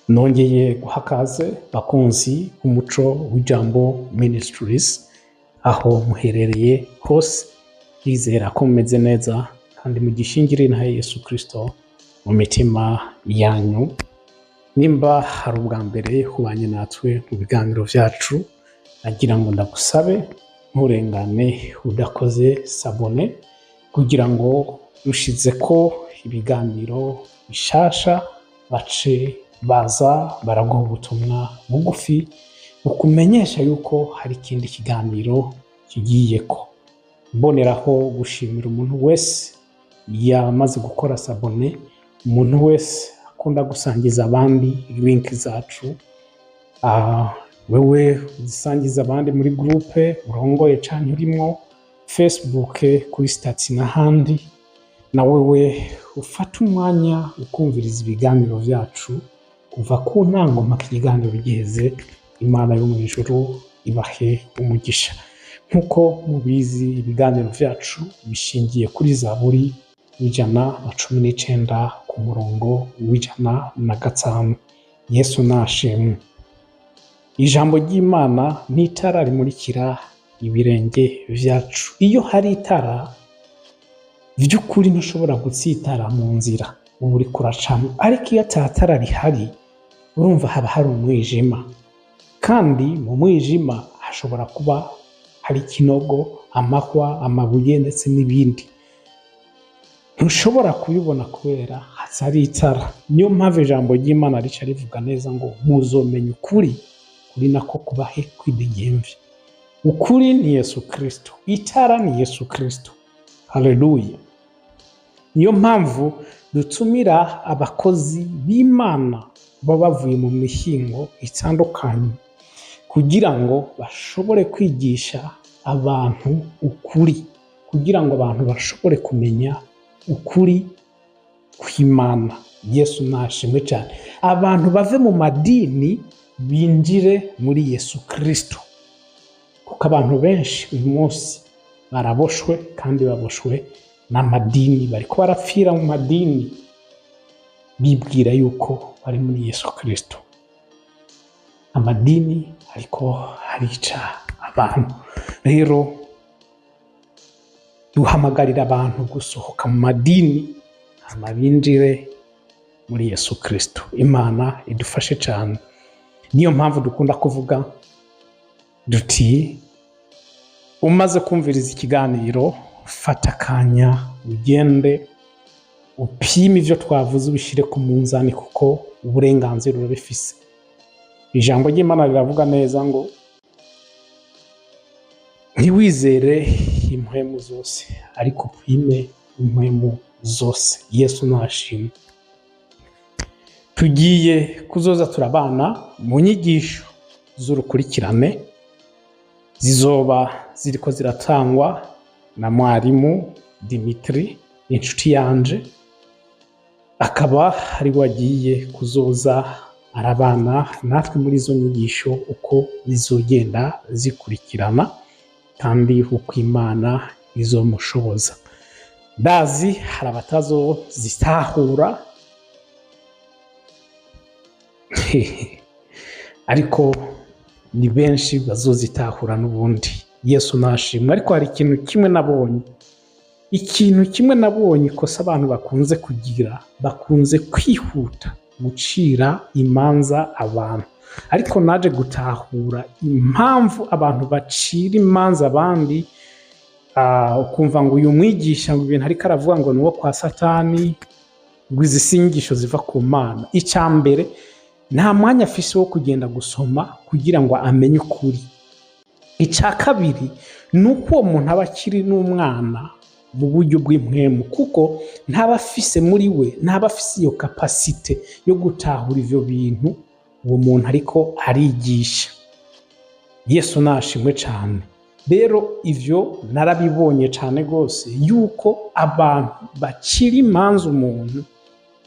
Nongeye guhakaze bakunzi umuco w'ijambo Ministries aho muherereye hose, yizera ko mumeze neza kandi mugishingire na Yesu Kristo mu mitima yanyu. Nimba hari ubwa mbere kubanye natwe mu biganiro vyacu, nagira ngo ndagusabe nturengane udakoze sabone kugira ngo rushize ko ibiganiro bishasha bace baza baraguha ubutumwa bugufi bukumenyesha yuko hari ikindi kiganiro kigiyeko. Mboneraho gushimira umuntu wese yamaze gukora sabone, umuntu wese akunda gusangiza abandi link zacu, wewe uzisangiza abandi muri groupe urongoye canke urimo Facebook, kuri status n'ahandi, na wewe ufata umwanya ukumviriza ibiganiro vyacu kuva ku ntango mpaka ikiganiro bigeze. Imana yo mu ijuru ibahe umugisha. Nkuko mubizi ibiganiro vyacu bishingiye kuri Zaburi 119 ku murongo w'105. Yesu nashimwe. Ijambo ry'Imana ni itara rimurikira ibirenge vyacu. Iyo hari itara vy'ukuri ntushobora gutsitara mu nzira uba uriko uracamwo, ariko iyo ata tara rihari urumva haba hari umwijima, kandi mu mwijima hashobora kuba hari ikinogo, amahwa, amabuye ndetse n'ibindi. Ntushobora kubibona kubera hatari itara. Niyo mpamvu ijambo ry'Imana rica rivuga neza ngo muzomenya ukuri, kuri nako kubahe kwidegemvya. Ukuri ni Yesu Kristo, itara ni Yesu Kristo. Haleluya. Niyo mpamvu dutumira abakozi b'Imana baba bavuye mu mihingo itandukanye kugira ngo bashobore kwigisha abantu ukuri, kugira ngo abantu bashobore kumenya ukuri kw'Imana. Yesu nashimwe cyane. Abantu bave mu madini binjire muri Yesu Kristo, kuko abantu benshi uyu munsi baraboshwe kandi baboshwe n'amadini, bariko barapfira mu madini bibwira yuko bari muri Yesu Kristo. Amadini ariko harica abantu. Rero duhamagarira abantu gusohoka mu madini hama binjire muri Yesu Kristo. Imana idufashe cyane. Niyo mpamvu dukunda kuvuga duti umaze kumviriza ikiganiro fata akanya ugende upime ivyo twavuze ubishire ku munzani, kuko uburenganzira urabifise. Ijambo ry'Imana riravuga neza ngo ntiwizere impwemu zose, ariko upime impwemu zose. Yesu nashimwe. Tugiye kuzoza turabana mu nyigisho z'urukurikirane zizoba ziriko ziratangwa na mwarimu Dimitri, inshuti yanje, akaba hari wagiye kuzoza arabana natwe muri izo nyigisho uko zizogenda zikurikirana kandi uko Imana izomushoboza. Ndazi hari abatazozitahura ariko ni benshi bazozitahura n'ubundi. Yesu nashimwe. Ariko hari ikintu kimwe nabonye ikosa abantu bakunze kugira, bakunze kwihuta gucira imanza abantu. Ariko naje gutahura impamvu abantu bacira imanza abandi, ukumva ngo uyu mwigisha ngo ibintu ariko aravuga ngo nuwo kwa Satani, ngo izi singisho ziva ku Mana. Icambere, nta mwanya afise wo kugenda gusoma kugira ngo amenye ukuri. Ica kabiri, nuko uwo muntu aba akiri n'umwana mu buryo bw'impwemu, kuko ntaba afise muri we, ntaba afise iyo kapasite yo gutahura ivyo bintu uwo muntu ariko arigisha. Yesu nashimwe cyane. Rero ivyo narabibonye cyane gose, yuko abantu bacira imanza umuntu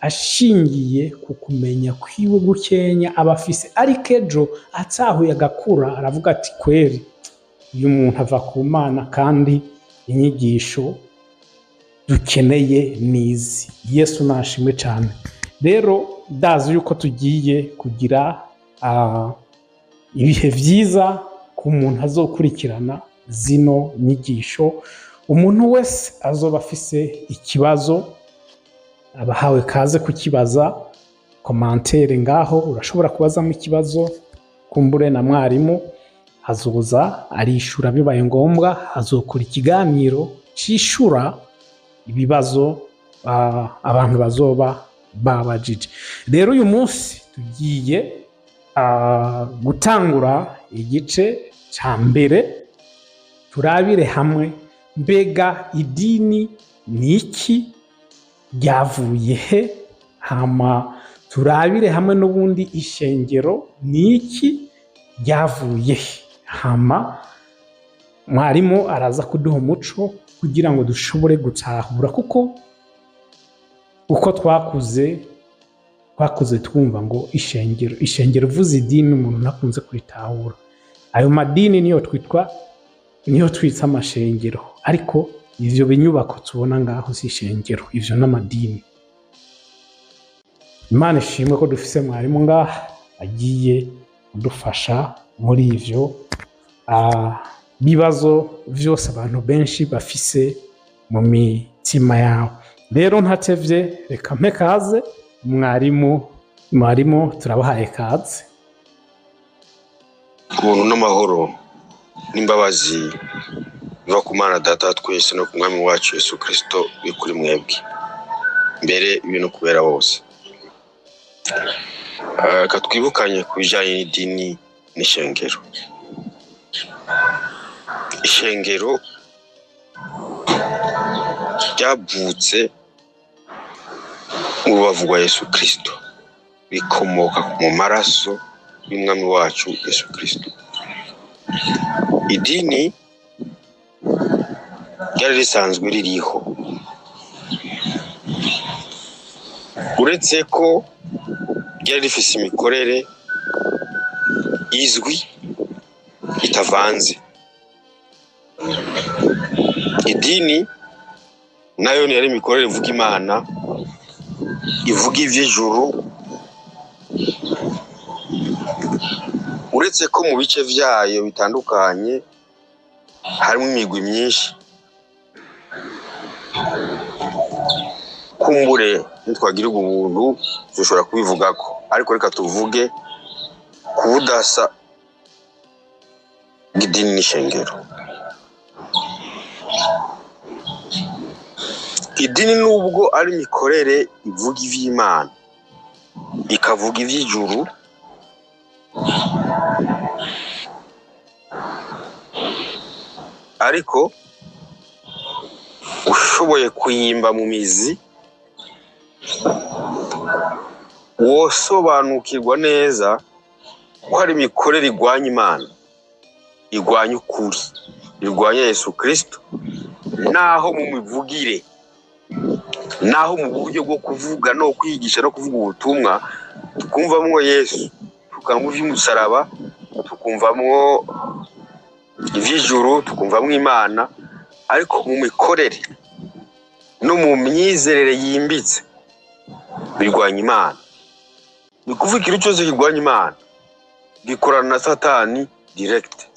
ashingiye ku kumenya kwiwe gukenya abafise, ariko ejo atahuye agakura aravuga ati kweri uyu muntu ava ku Mana kandi inyigisho dukeneye nizi. Yesu nashimwe cyane. Rero ndazi yuko tugiye kugira ibihe byiza ku muntu azokurikirana zino nyigisho. Umuntu wese azoba afise ikibazo abahawe kaze kukibaza. Komantere ngaho urashobora kubazamo ikibazo, kumbure na mwarimu azoza arishura, bibaye ngombwa azokora ikiganiro cishura ibibazo abantu bazoba babajije. Rero uyu munsi tugiye gutangura igice cya mbere, turabire hamwe mbega idini ni iki, ryavuye he, hama turabire hamwe n'ubundi ishengero ni iki, ryavuye he, hama mwarimu araza kuduha umuco kugira ngo dushobore gutahura, kuko uko twakuze twumva ngo ishengero vuze idini umuntu nakunze kuritahura. Ayo madini niyo twitsa amashengero, ariko ivyo binyubako tubona ngaho si ishengero, ivyo n'amadini. Imana ishimwe ko dufise mwarimu ngaha agiye kudufasha muri ivyo bibazo vyose abantu benshi bafise mu mitima yabo. Rero ntatevye, reka mpe kaze mwarimu turabahaye kaze. Ubuntu n'amahoro n'imbabazi biva ku Mana Data twese no ku Mwami wacu Yesu Kristo bikuri mwebwe mbere ibintu kubera bose. Katwibukanye ku bijanye n'idini n'ishengero. Ishengero ryavutse mu rubavu rwa Yesu Kristo, bikomoka mu maraso y'Umwami wacu Yesu Kristo. Idini ryari risanzwe ririho, uretse ko ryari rifise imikorere izwi itavanze. Idini nayo yari imikorere ivuga Imana, ivuga ivy'ijuru, uretse ko mu bice vyayo bitandukanye harimo imigwi myinshi. Kumbure nitwagira ubuntu dushobora kubivugako, ariko reka tuvuge ku budasa bw'idini n'ishengero. Idini nubwo ari imikorere ivuga ivy'Imana, ikavuga ivy'ijuru, ariko ushoboye kuyimba mu mizi wosobanukirwa neza ko hari imikorere igwanya Imana, igwanya ukuri, igwanya Yesu Kristo, naho mu mivugire, naho mu buryo bwo kuvuga no kwigisha no kuvuga ubutumwa tukumvamwo Yesu, tukamva ivy'umusaraba, tukumvamwo ivy'ijuru, tukumvamwo Imana, ariko mu mikorere no mu myizerere yimbitse birwanya Imana. Ni kuvuga ikintu cyose kirwanya Imana gikorana na Satani direct.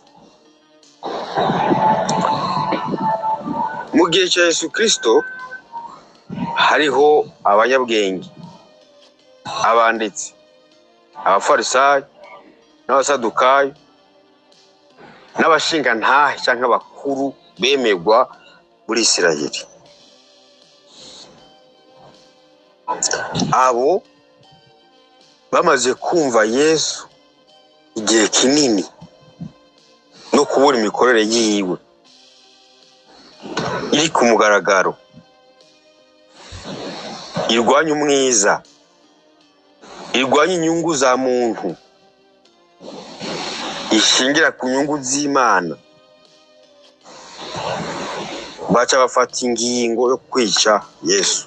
Mu gihe cya Yesu Kristo hariho abanyabwenge, abanditsi, abafarisayo n'abasadukayo n'abashinga ntahe cyangwa abakuru bemegwa muri Isirayeli. Abo bamaze kumva Yesu igihe kinini no kubura imikorere yiwe iri ku mugaragaro, irwanya umwiza, irwanya inyungu za muntu, ishingira ku nyungu z'Imana, baca bafata ingingo yo kwica Yesu.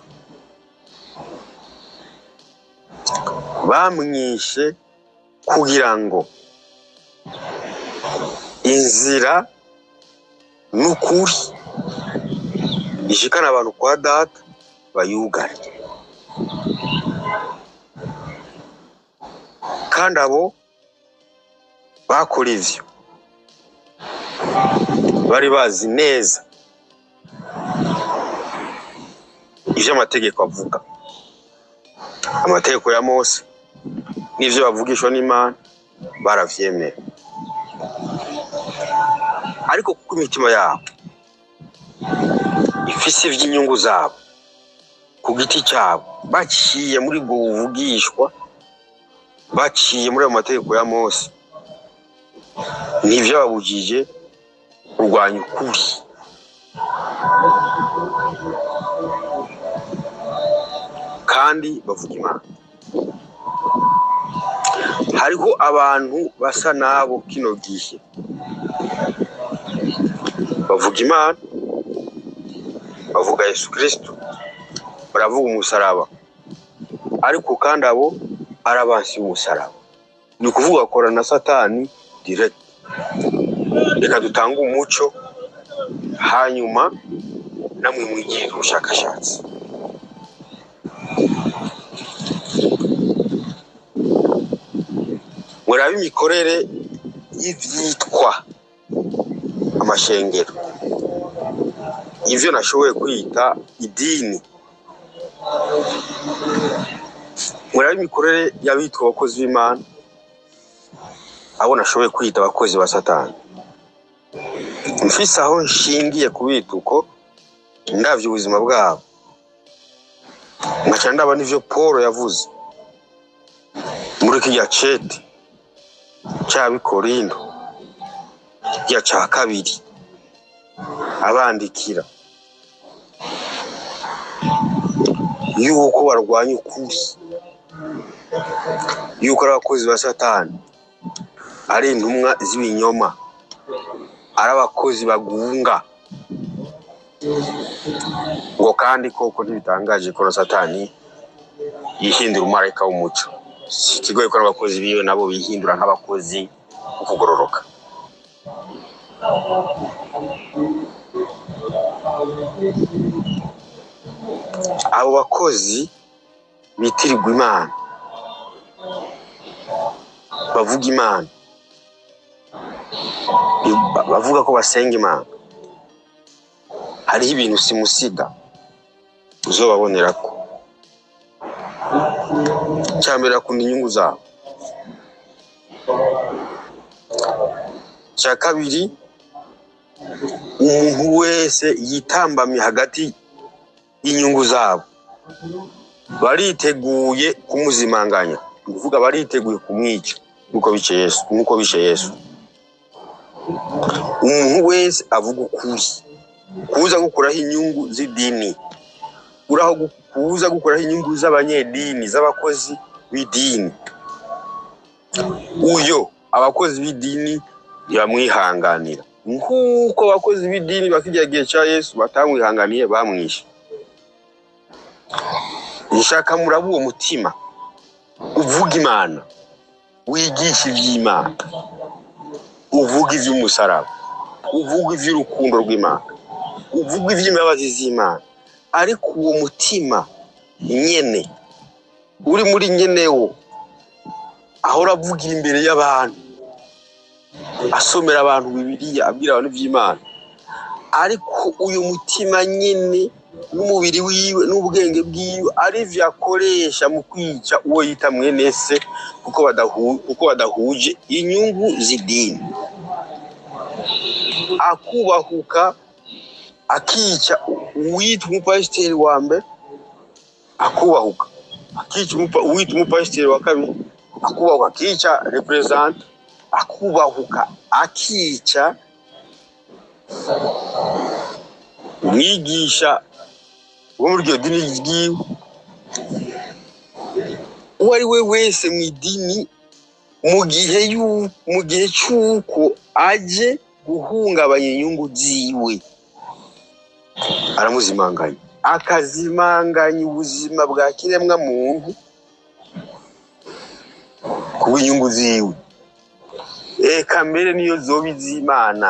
Bamwishe kugira ngo inzira n'ukuri ishikana abantu kwa Data bayugare. kandi abo bakora ivyo bari bazi neza ivyo amategeko avuga, amategeko ya Mose n'ivyo bavugishwa n'Imana baravyemera. Ariko kuko imitima yabo ifise ivy'inyungu zabo ku giti cyabo, baciye muri bwo buvugishwa, baciye muri ayo mategeko ya Mose, n'ivyo babujije kurwanya ukuri. Kandi bavuga Imana. Hariho abantu basa nabo kino gihe bavuga Imana, bavuga Yesu Kristo, baravuga umusaraba, ariko kandi abo arabansi umusaraba. Ni kuvuga akora na Satani direct. Reka dutanga umuco, hanyuma namwe mwigire ubushakashatsi. Murabe imikorere y'ivyitwa amashengero, ivyo nashoboye kwita idini. Murabe imikorere y'abitwa abakozi b'Imana, abo nashoboye kwita abakozi ba Satani. Mfise aho nshingiye kubita uko ndavye ubuzima bwabo, ngaca ndaba n'ivyo Paul yavuze muri kirya cete c'Abikorinto ya ca kabiri abandikira yuko barwanya ukuri, yuko abakozi ba Satani ari intumwa z'ibinyoma, ari abakozi bagunga. Ngo kandi koko ntibitangaje ko Satani yihindura umarayika w'umuco. Sikigoye ko abakozi biwe nabo bihindura nk'abakozi ukugororoka. Abo bakozi bitirirwa Imana, bavuga Imana, bavuga ko basenga Imana, hariho ibintu simusiga uzobabonerako. Cyambere akunda inyungu zabo, cya kabiri umuntu wese yitambamye hagati y'inyungu zabo bariteguye kumuzimanganya, kuvuga bariteguye kumwica nuko bice Yesu. Umuntu wese avuga ukuri, kuza gukuraho inyungu z'idini, kuza gukuraho inyungu z'abanyedini, z'abakozi b'idini, uyo abakozi b'idini ntibamwihanganira, nk'uko abakozi b'idini bakijya gihe cya Yesu batamwihanganiye, bamwishe. Nshaka murabu uwo mutima uvuga Imana, wigisha ivy'Imana, uvuga ivy'umusaraba, uvuga ivy'urukundo rw'Imana, uvuga ivy'imbabazi z'Imana, ariko uwo mutima nyene uri muri nyenewo ahora avugira imbere y'abantu, asomera abantu Bibiliya, abwira abantu ivy'Imana, ariko uyu mutima nyene n'umubiri wiwe n'ubwenge bwiwe ari vyo akoresha mu kwica uwo yita mwene se, kuko badahuje inyungu z'idini. Akubahuka akica uwita umupasiteri wa mbere, akubahuka akica uwita umupasiteri wa kabiri, akubahuka akica represent, akubahuka akica umwigisha wo muri iryo dini ryiwe. Uwo ari we wese mu idini, mu gihe cy'uko aje guhungabanya inyungu ziwe, aramuzimanganya, akazimanganya ubuzima bwa kiremwa muntu kuba inyungu ziwe. Eka mbere niyo zoba iz'Imana,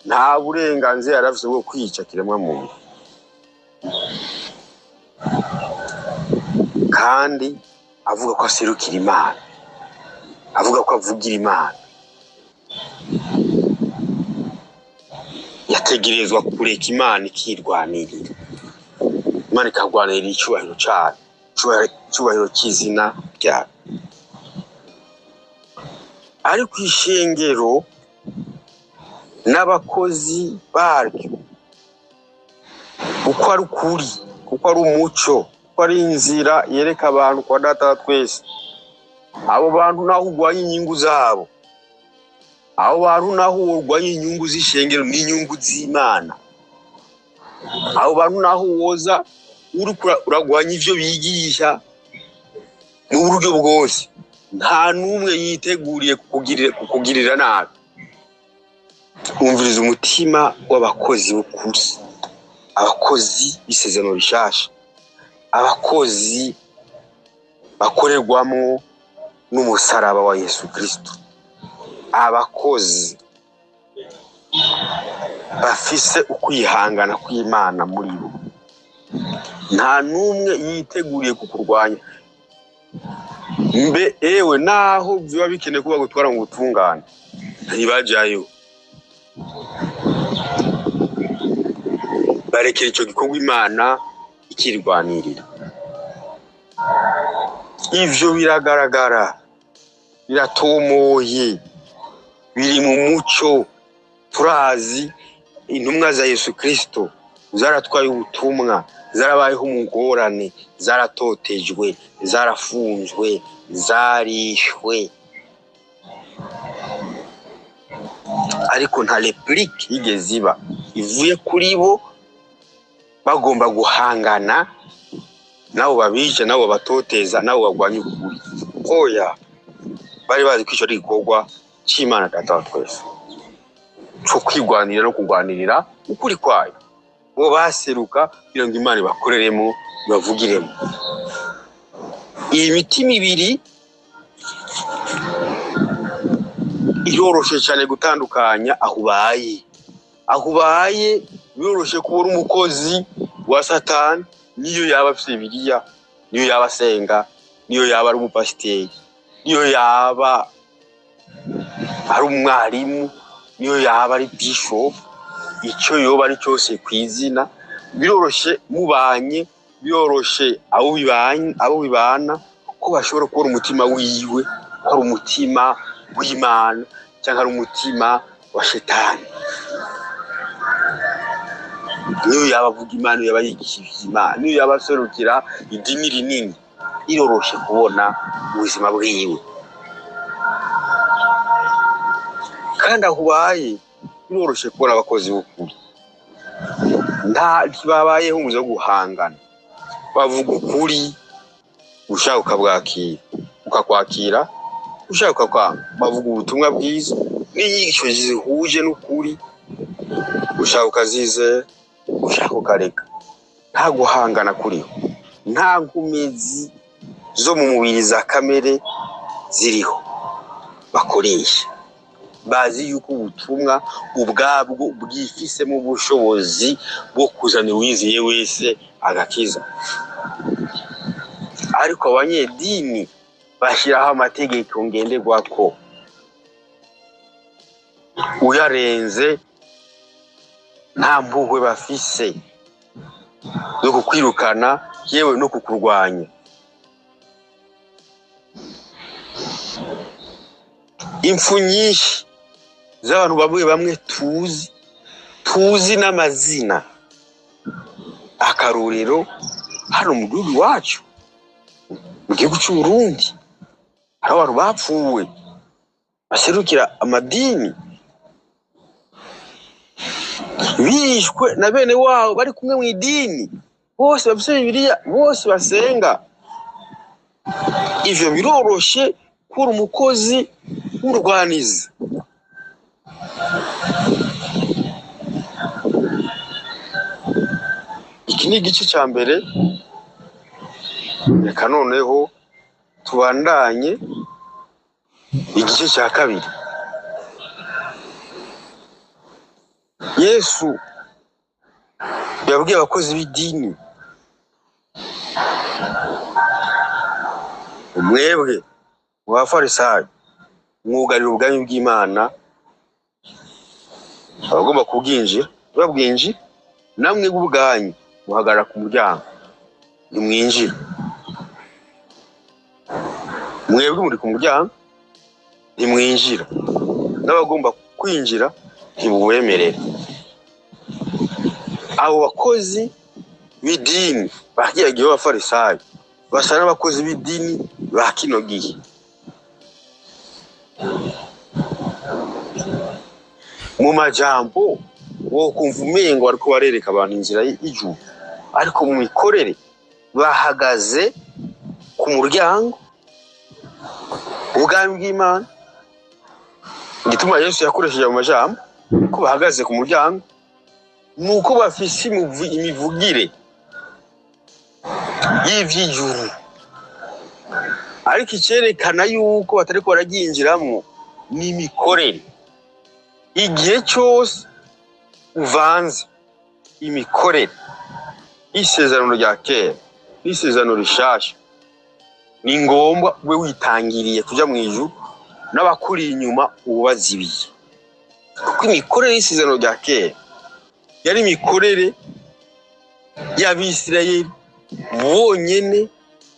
nta burenganzira arafise bwo kwica kiremwa muntu. Kandi avuga ko aserukira Imana, avuga ko avugira Imana, yategerezwa kureka Imana ikirwanirira, Imana ikagwanirira icyubahiro cyayo, icyubahiro cy'izina ryayo. Ariko ishengero n'abakozi baryo, kuko ari ukuri, kuko ari umuco, kuko ari inzira yereka abantu kwa Data wa twese, abo bantu naho urwanya inyungu zabo, abo bantu naho urwanya inyungu z'ishengero n'inyungu z'Imana, abo bantu naho woza uragwanya ivyo bigisha mu buryo bwose, nta numwe yiteguriye kukugirira nabi. Umviriza umutima w'abakozi b'ukuri, abakozi b'isezerano rishasha, abakozi bakorerwamo n'umusaraba wa Yesu Kristo, abakozi bafise ukwihangana kw'Imana muri bo. Nta numwe yiteguriye kukurwanya. Mbe ewe naho biba bikeneye kuba gutwara mu butungane, ntibajayo. Barekera icyo gikorwa Imana ikirwanirira. Ivyo biragaragara, biratomoye, biri mu muco. Turazi intumwa za Yesu Kristo zaratwaye ubutumwa, zarabayeho mu ngorane, zaratotejwe, zarafunzwe, zarishwe, ariko nta replique yigeze iba ivuye kuri bo. Bagomba guhangana nabo babica, nabo batoteza, nabo bagwanya ukuri. Oya, bari bazi ko icyo ari igikorwa cy'Imana Data wa twese, cyo kwigwanira no kugwanirira ukuri kwayo. Bo baseruka kugira ngo Imana bakoreremo, bavugiremo. Iyi mitima ibiri iroroshe cyane gutandukanya aho ubaye, biroroshe kubura umukozi wa Satani, niyo yaba afite Bibiliya, niyo yaba asenga, niyo yaba ari umupasiteri, niyo yaba ari umwarimu, niyo yaba ari bishop, icyo yoba ari cyose ku izina. Biroroshe mubanye, biroroshe abo bibana ko bashobora kubona umutima wiwe ko ari umutima w'Imana cyangwa ari umutima wa Shetani. Niyo yaba avuga Imana, niyo yaba yigisha Imana, niyo yaba aserukira idini rinini, iroroshe kubona ubuzima bwiwe. Kandi aho ubaye biroroshe kubona abakozi b'ukuri, ntibabayeho mu byo guhangana, bavuga ukuri, ushaka ukabwakira, ukakwakira, ushaka kwanga. Bavuga ubutumwa bwiza n'inyigisho zihuje n'ukuri, ushaka ukazizera, ushaka ukareka. Nta guhangana kuriho, nta nkomezi zo mu mubiri za kamere ziriho bakoresha. Bazi yuko ubutumwa ubwabwo bwifisemo ubushobozi bwo kuzanira uwizeye wese agakiza. Ariko abanyedini bashyiraho amategeko ngenderwako, uyarenze nta mpuhwe bafise zo kukwirukana, yewe no kukurwanya. Impfu nyinshi z'abantu bamwe tuzi n'amazina, akarorero hano mu gihugu iwacu, mu gihugu cy'u Burundi, hari abantu bapfuwe baserukira amadini, bishwe na bene wabo bari kumwe mu idini, bose bafite Bibiliya, bose basenga. Ivyo biroroshe kuri umukozi w'umurwanizi. Iki ni igice cya mbere, reka noneho tubandanye igice cya kabiri. Yesu yabwiye abakozi b'idini, umwebwe w'abafarisayo mwugarira ubwami bw'Imana, abagomba kubwinjira babwinjira, namwe ubwanyu muhagarara ku muryango ntimwinjira. Mwebwe muri ku muryango ntimwinjira, n'abagomba kwinjira ntibubemerere. Abo bakozi b'idini bagiye b'abafarisayo basa n'abakozi b'idini ba kino gihe. Mu majambo wo kumva umengo ariko barereka abantu inzira y'ijuru, ariko mu mikorere bahagaze ku muryango ubwami bw'Imana. Igituma Yesu yakoresheje mu majambo ko bahagaze ku muryango nuko bafise imivugire y'ivy'ijuru, ariko icerekana yuko batariko baraginjiramo ni imikorere. Igihe cyose uvanze imikorere y'isezerano rya kera n'isezerano rishasha, ni ngombwa ube witangiriye kuja mu ijuru n'abakuri inyuma ubazibiye. Kuko imikorere y'isezerano rya kera yari imikorere y'Abisirayeli bonyene,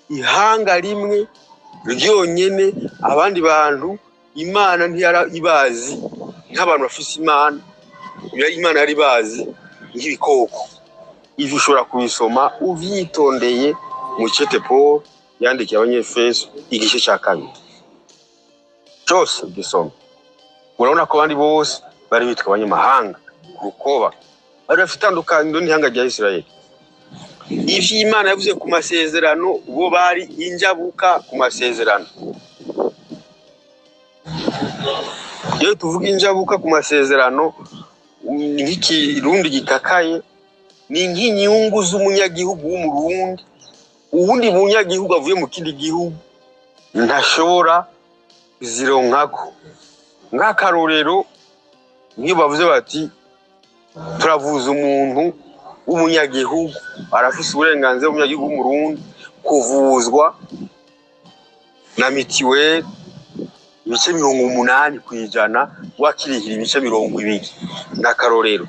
ihanga rimwe ryonyene. Abandi bantu Imana ntiyari ibazi nk'abantu bafise Imana, Imana yari bazi nk'ibikoko. Ivyo ushobora kubisoma uvyitondeye mu cete Paul yandikiye Abanyefeso igice ca 2 cyose gisoma. Urabona ko abandi bose bari bitwa abanyamahanga, kurukoba bari bafite itandukaniro n'ihanga rya Isirayeli. Ivyo Imana yavuze ku masezerano bo bari injabuka ku masezerano. Iyo tuvuga injabuka ku masezerano ni nk'ikirundi gikakaye, ni nk'inyungu z'umunyagihugu w'umurundi. Uwundi munyagihugu avuye mu kindi gihugu ntashobora kuzironkako. Nk'akarorero, nk'iyo bavuze bati turavuza umuntu w'umunyagihugu, arafise uburenganzira w'umunyagihugu w'umurundi kuvuzwa na mitiweli ibice 80% wakirihira ibice 20. N'akarorero,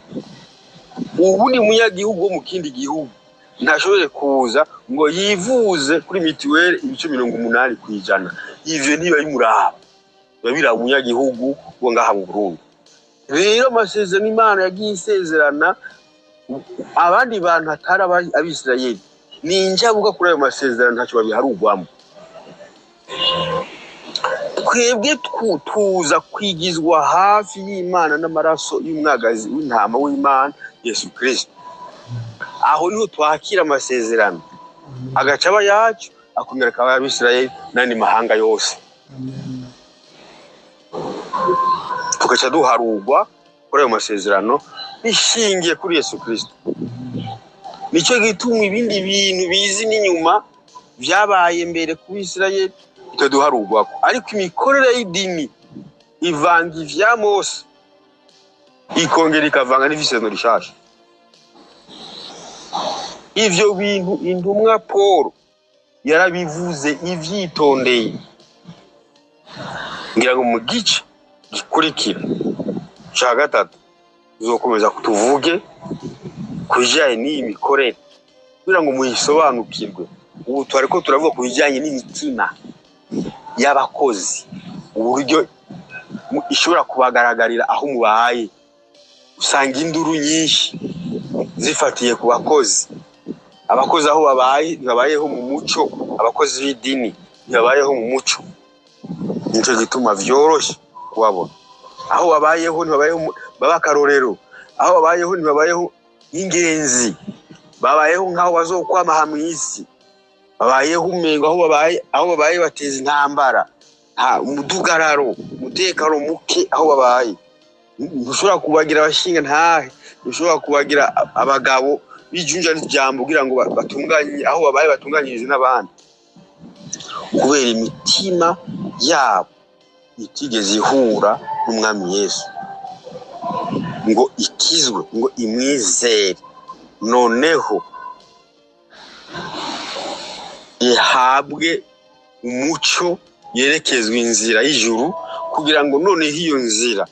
ubundi munyagihugu wo mu kindi gihugu ntashobore kuza ngo yivuze kuri mitiweli ibice 80%. Ivyo niyo bimuraba, babira umunyagihugu wo ngaha mu Burundi. Rero amasezerano Imana yagiye isezerana abandi bantu atari Abisirayeli, ni injabuka kuri ayo masezerano ntacyo babiharugwamo. Twebwe tuza kwigizwa hafi y'Imana n'amaraso y'umwagazi w'intama w'Imana Yesu Kristo. Aho niho twakira amasezerano agaca aba yacu, akomera akaba Abisirayeli n'andi mahanga yose. Tugaca duharugwa kuri ayo masezerano bishingiye kuri Yesu Kristo. Nicyo gituma ibindi bintu bizi n'inyuma vyabaye mbere ku Bisirayeli bitaduharugwako. Ariko imikorere y'idini ivanga ivya Mose ikongera ikavanga n'isezerano rishasha. Ivyo bintu intumwa Paul yarabivuze ivyitondeye. Ngira ngo mu gice gikurikira ca 3 uzokomeza kutuvuge kujanye n'iyi mikorere kugira ngo muyisobanukirwe. Ubu twariko turavuga ku bijanye n'imitima y'abakozi, uburyo ishobora kubagaragarira aho mubaye. Usanga induru nyinshi zifatiye ku bakozi. Abakozi aho babaye ntibabayeho mu muco, abakozi b'idini ntibabayeho mu muco. Nico gituma vyoroshe kubabona. Aho babayeho ntibabayeho babakarorero, aho babayeho ntibabayeho ingenzi, babayeho nk'aho bazokwama hamwe isi. Babayeho umengo aho babaye bateza intambara, umudugararo, umutekano muke aho babaye. Ntushobora kubagira abashinga ntahe, ntushobora kubagira abagabo bijunja n'ijambo kugira ngo batunganye aho babaye, batunganyirize n'abandi. Kubera imitima yabo itigeze ihura n'umwami Yesu ngo ikizwe, ngo imwizere, noneho ihabwe umuco yerekezwe inzira y'ijuru kugira ngo noneho iyo nzira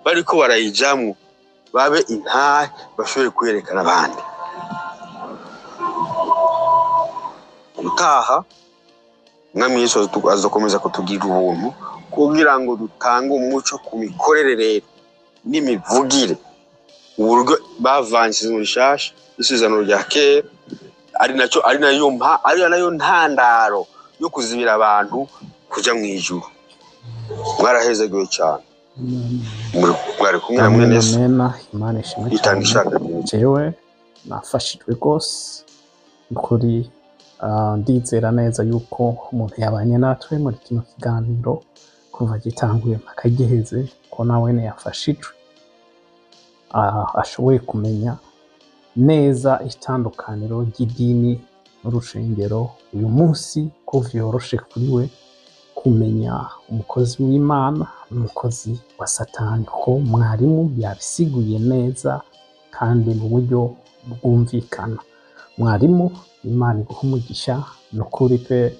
bariko barayijamwo babe intahe bashobore kwerekana abandi. Utaha Mwami Yesu azokomeza kutugira ubuntu kugira ngo dutange umuco ku mikorere rero n'imivugire, uburyo bavanze mu rishasha isezerano rya kera, ari nayo ntandaro yo kuzibira abantu kuja mu ijuru. Mwarahezagiwe cyane. Mwari kumwe na mwene Yesu. Imana ishimwe cyane. Jewe nafashijwe rwose ukuri. Ndizera neza yuko umuntu yabanye natwe muri kino kiganiro kuva gitanguye mpaka giheze, ko nawe yafashijwe ashoboye kumenya neza itandukaniro ry'idini n'urushengero uyu munsi, ko vyoroshe kuri we kumenya umukozi w'Imana n'umukozi wa Satani, ko mwarimu yabisiguye neza kandi mu buryo bwumvikana. Mwarimu, Imana iguha umugisha. Nukuri pe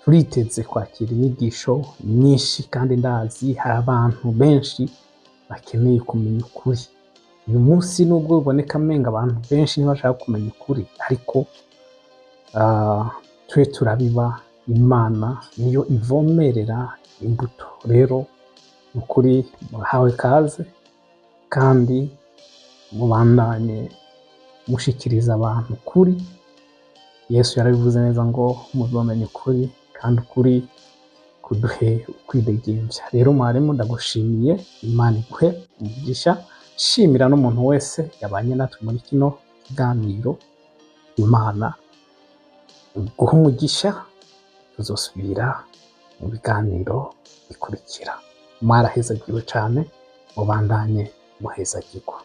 turiteze kwakira inyigisho nyinshi, kandi ndazi hari abantu benshi bakeneye kumenya ukuri. Uyu munsi nubwo biboneka amenga abantu benshi ntibashaka kumenya ukuri, ariko twe turabiba. Imana niyo ivomerera imbuto. Rero ukuri murahawe kaze, kandi mubandanye mushikiriza abantu kuri. Yesu yarabivuze neza ngo muzomenya ukuri, kandi ukuri kuduhe ukwidegembya. Rero mwarimu, ndagushimiye. Imana iguhe umugisha. Shimira n'umuntu wese yabanye natwe muri kino kiganiro. Imana iguhe umugisha. Tuzosubira mu biganiro bikurikira. Mwarahezagiwe cyane, mubandanye muhezagirwa.